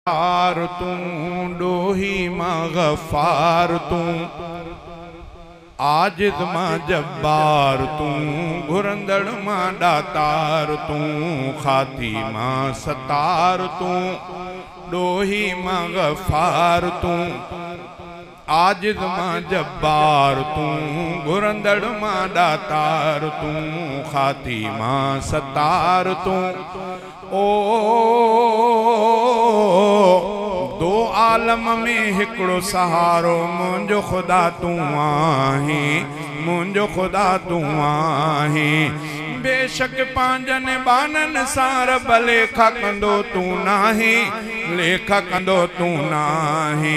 तार तू डोही मां गफार तू आजिद मां जब्बार तू घुरंदड़ मां दातार तू खाती मां सतार तू डोही मां गफार तू आजिद मां जब्बार तू घुरंदड़ मां दातार तू खाती मां सतार तू ओ दो आलम में हिकड़ो सहारो मुंहिंजो खुदा तू आहीं मुंहिंजो खुदा तू आहीं बेशक पांजन बानन सार लेखा कंदो तू नाही लेखा कंदो तू नाही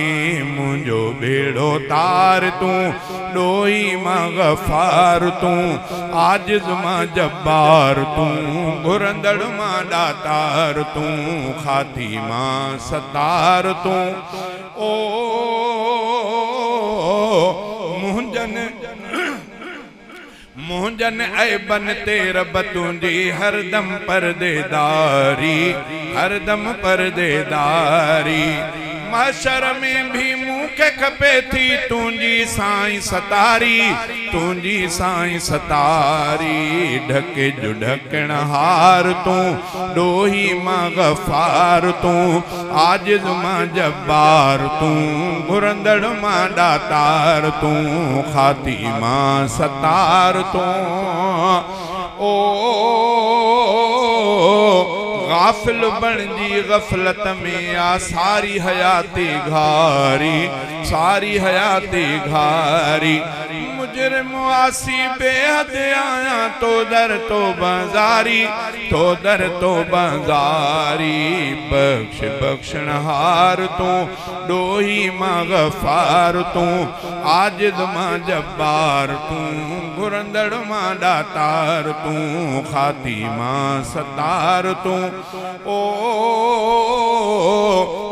मुंहिंजो बेड़ो तार तू डोही मां गफार तू आजिज़ मां जब्बार तू घुरंदड़ मां दातार तू खाती मां सतार तू ओ मुंजन ऐबन ते रब तुंजी हरदम परदेदारी हरदम परदेदारी माशर में भी मूंखे खपे थी तुंजी साईं सतारी ढके जो ढकण हार तू डोही मां गफार तू आजिज़ मां जब्बार तू घुरंदड़ मां दातार तू खाती मां सतार तू ओ गाफिल बणजी गफलत में आ सारी हयाती घारी मुजरिम आसी बेहद आया तो दर तो बाजारी बख्श बख्शण हार तू डोही मां गफार तू आजिज़ मां जब्बार तू घुरंदड़ मां दातार तू खाती मां सतार तू ओ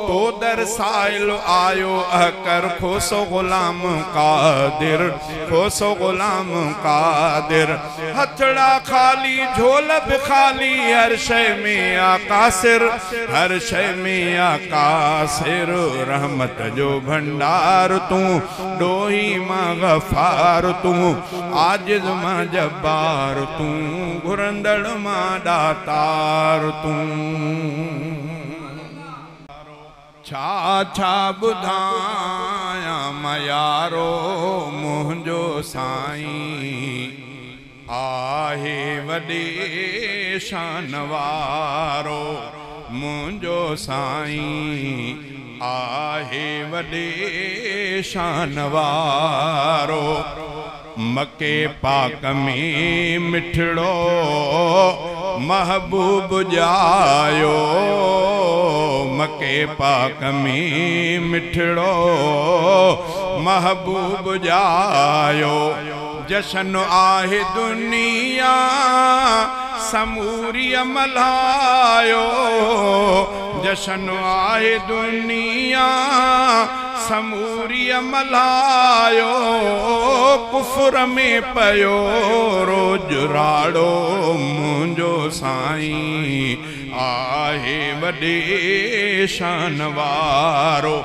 तो दर साइल आयो अकर खोसो गुलाम कादिर हथड़ा खाली झोल भी खाली हर शय में आकासिर रहमत जो भंडार तू डोही मां गफार तू आजिज़ मां जब्बार तू घुरंदड़ मां दातार तू छा बुधाया मयारो मुंहिंजो साईं आहे वॾे शान वारो मुंहिंजो साईं आहे वॾे शान वारो मके पाक में मिठड़ो महबूब जायो मके पाक में मिठड़ो महबूब जायो जशन आहे दुनिया समूरी मल्हायो जशन आहे दुनिया समूरी मल्हायो कुफर में पयो रोज राड़ो मुंहिंजो साईं आहे वॾे शान वारो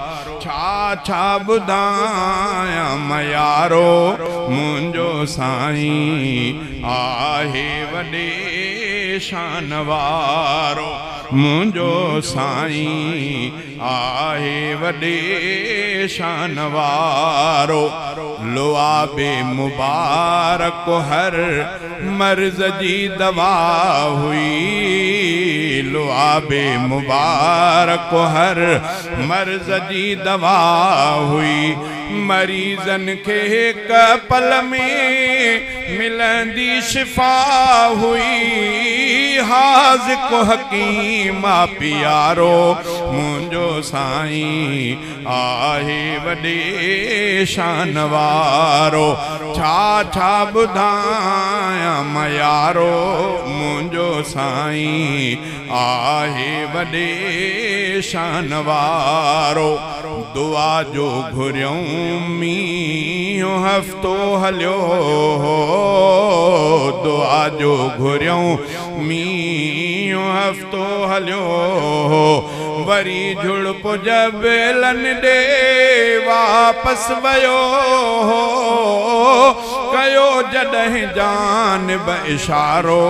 छा ॿुधाया मयारो मुंहिंजो साईं आहे वॾे शान वारो मुंहिंजो साईं आहे वॾे शान वारो लुआबे मुबारक हर मर्ज़ जी दवा हुई लुआबे मुबारक हर मर्ज़ जी दवा हुई मरीज़न खे हिक पल में मिलंदी शिफ़ा हुई हाज़िक़ हकीम प्यारो मुंहिंजो साईं आहे वॾे शान वारो छा ॿुधाया मयारो मुंहिंजो साईं आहे वॾे शान वारो दुआ जो घुरियूं मींहुं हफ़्तो हलियो दुआ जो घुरियूं मींहुं हफ़्तो हलियो वरी झुड़प जबलन दे वापस वयो कयो जॾहिं जानब इशारो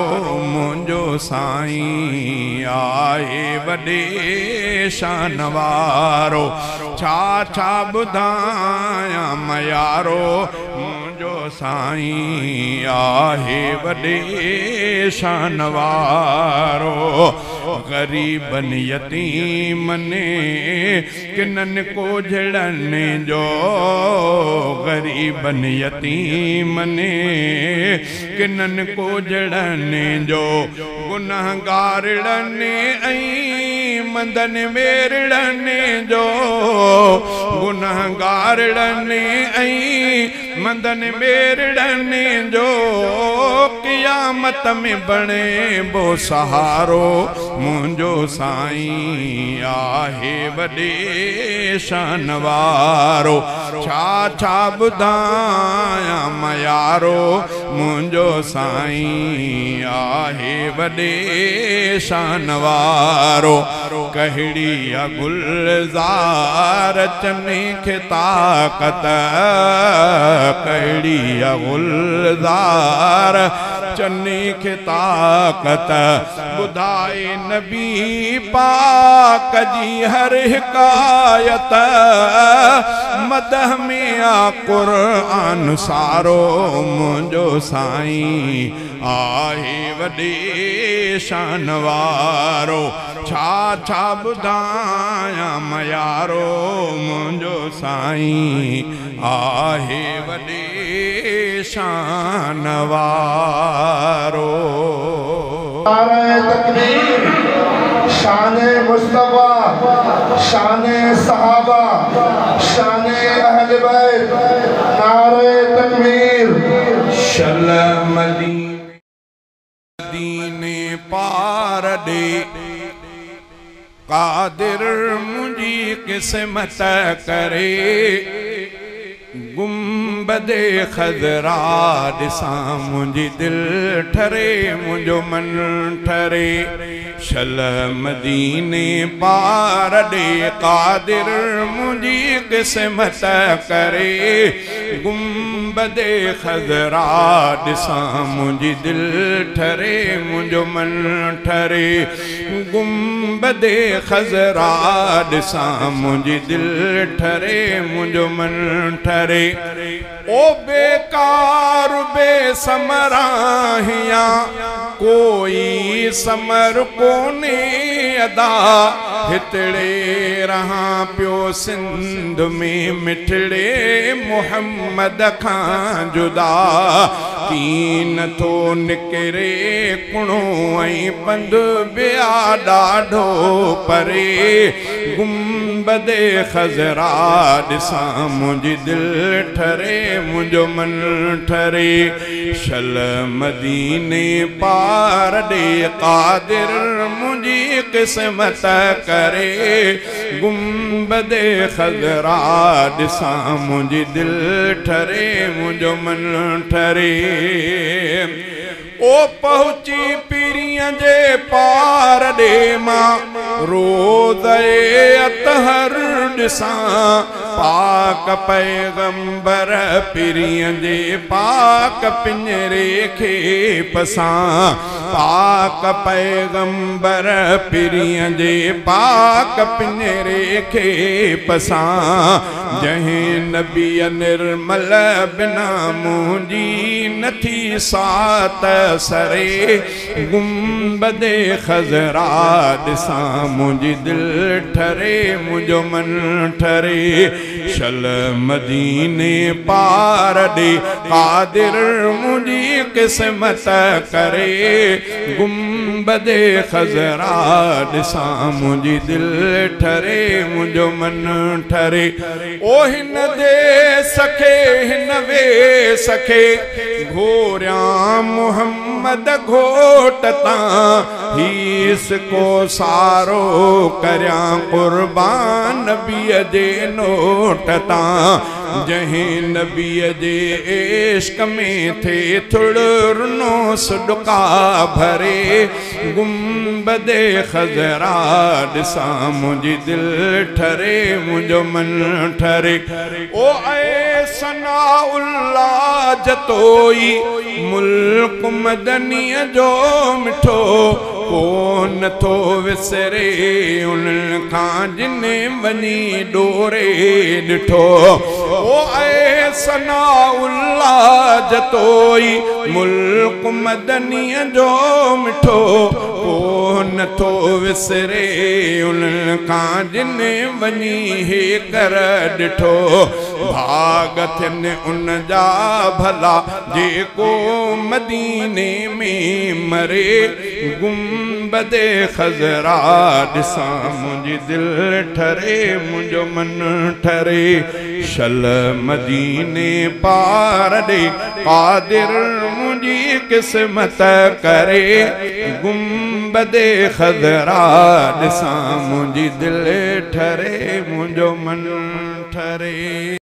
मुंहिंजो साईं आहे वॾे शान वारो छा छा ॿुधायां मयारो मुंहिंजो साईं आहे वॾे शान वारो ग़रीबन यतीमने किननि को झड़ने जो ग़रीबन यतीमने किननि को झड़ने जो गुनहगारड़ने ऐं मंदन मेरड़ने जो गुनहगारड़ने ऐं मंदन मेरड़ने जो क़यामत में बणे बो सहारो मुंहिंजो साईं आहे वॾे शान वारो छा छा ॿुधायां मयारो मुंहिंजो साईं आहे वॾे शान वारो कहिड़ी गुलज़ार चने खे ताक़त कहिड़ी गुलज़ार चने खे ताक़त ॿुधाए नबी पाक जी हर हिकायत मदह में आ क़ुरान सारो मुंहिंजो साईं आहे वॾे शान वारो छा छा ॿुधायां मयारो मुंहिंजो साईं आहे वॾे शान वारो नारे तकबीर शाने मुस्तफा शाने सहाबा शाने अहले बैत नारे तकबीर शल मदीने पार दे कादिर मुंहिंजी क़िस्मत करे गुंबदे खज़रा ॾिसां मुंहिंजी दिलि ठरे मुंहिंजो मन ठरे शल मदीने पार ॾे कादिर मुंहिंजी क़िस्मत करे गुंबदे खज़रा ॾिसां मुंहिंजी दिलि ठरे मुंहिंजो मन ठरे गुंबदे खज़रा ॾिसां मुंहिंजी दिलि ठरे मुंहिंजो मन ठरे ओ बेकार बेसमराहिया कोई समर कोने अदा हितड़े रहा पियो सिंध में मिठड़े मोहम्मद खां जुदा कीन थो निकिरे कुणो ऐं पंध ॿिया ॾाढो परे गुंबदे खज़रा ॾिसां मुंहिंजी दिलि ठरे मुंहिंजो मन ठरे शल मदीने पार ॾे कादिर मुंहिंजी क़िस्मत करे गुंबदे खज़रा ॾिसां मुंहिंजी दिलि ठरे मुंहिंजो मन ठरे ओ पहुची पीरीअ जे पार ॾे मां रोज़े अतहर ॾिसां पाक पैगंबर पीरीअ जे पाक पिंजरे खे पसां पाक पैगंबर पीरीअ जे पाक पिंजरे खे पसां जंहिं नबीअ निर्मल बिना मुंहिंजी नथी सात सरे गुंबदे खज़रा ॾिसां मुंहिंजी दिलि ठरे मुंहिंजो मन ठरे शल मदीने पार ॾे कादिर मुंहिंजी क़िस्मत करे गुंबदे खज़रा ॾिसां मुंहिंजी दिलि ठरे मुंहिंजो मन ठरे ओ हिन दे सखे हिन वे सखे घोरियां मोहम्मद घोट तां हीस को सारो करियां क़ुर्बान नबीअ जे नोट तां जहीं नबीअ जे इश्क में थे थोड़ो रुनो सदका भरे गुंबदे खज़रा ॾिसां मुंहिंजी दिल ठरे मुंहिंजो मन ठरे ओ ऐ सनाउल्लाह जतोई मुल्क मदनीअ जो मिठो कोन थो विसरे उन्हनि खां जिने वञी डोरे ॾिठो ओ ऐ सनाउल्लाह जतोई मुल्क मदनीअ जो मिठो कोन थो विसरे उन्हनि खां जिने वञी हे कर ॾिठो भाग थियनि उन जा भला जेको मदीने में मरे गुंबदे खज़रा ॾिसां मुंहिंजी दिल ठरे मुंहिंजो मन ठरे शल मदीने पार ॾे क़ादिर मुंहिंजी क़िस्मत करे गुंबदे खज़रा ॾिसां मुंहिंजी दिल ठरे मुंहिंजो मन ठरे।